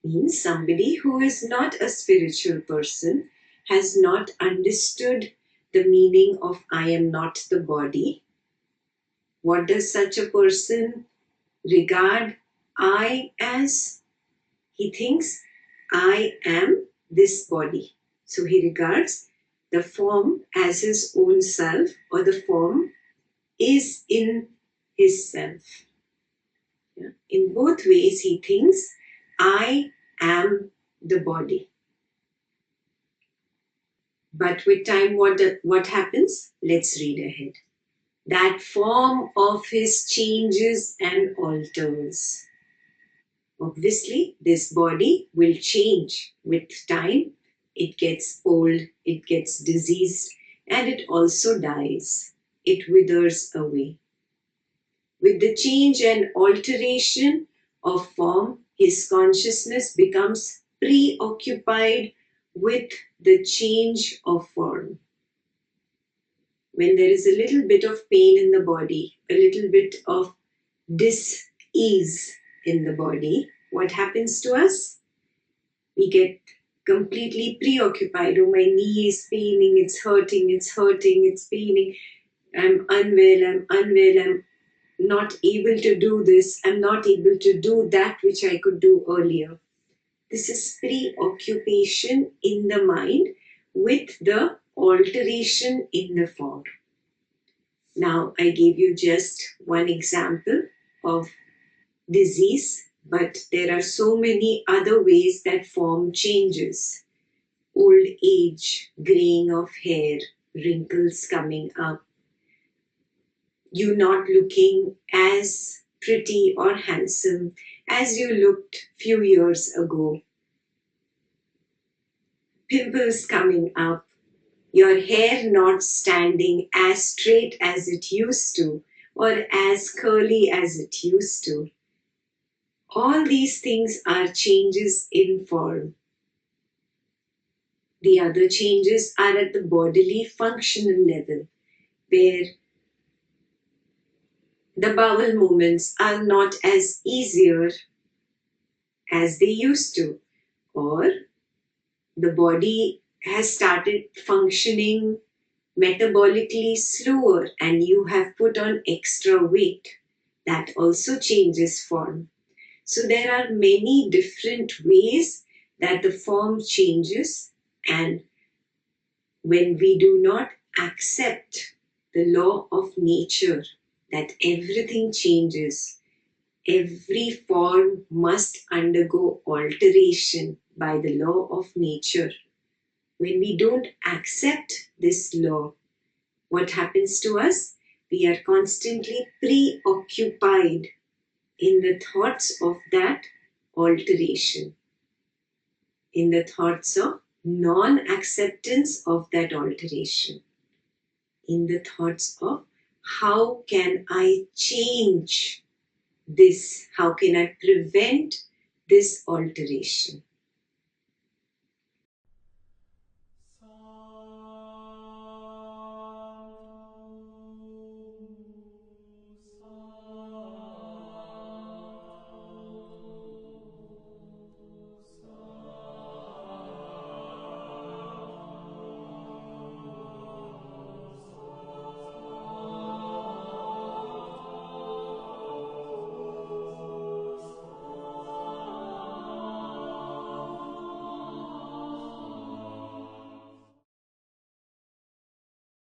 Means somebody who is not a spiritual person has not understood the meaning of I am not the body. What does such a person regard I as? He thinks I am this body. So he regards the form as his own self, or the form is in his self. Yeah. In both ways, he thinks I am the body. But with time, what happens? Let's read ahead. That form of his changes and alters. Obviously, this body will change with time. It gets old, it gets diseased, and it also dies. It withers away. With the change and alteration of form, his consciousness becomes preoccupied with the change of form. When there is a little bit of pain in the body, a little bit of dis-ease in the body, what happens to us? We get completely preoccupied. Oh, my knee is paining, it's hurting, it's paining. I'm unwell, I'm not able to do this, I'm not able to do that which I could do earlier. This is preoccupation in the mind with the alteration in the form. Now, I gave you just one example of disease, but there are so many other ways that form changes. Old age, graying of hair, wrinkles coming up, you not looking as pretty or handsome as you looked few years ago, pimples coming up, your hair not standing as straight as it used to or as curly as it used to. All these things are changes in form. The other changes are at the bodily functional level, where the bowel movements are not as easier as they used to, or the body has started functioning metabolically slower and you have put on extra weight. That also changes form. So there are many different ways that the form changes, and when we do not accept the law of nature, that everything changes, every form must undergo alteration by the law of nature. When we don't accept this law, what happens to us? We are constantly preoccupied in the thoughts of that alteration, in the thoughts of non-acceptance of that alteration, in the thoughts of how can I change this? How can I prevent this alteration?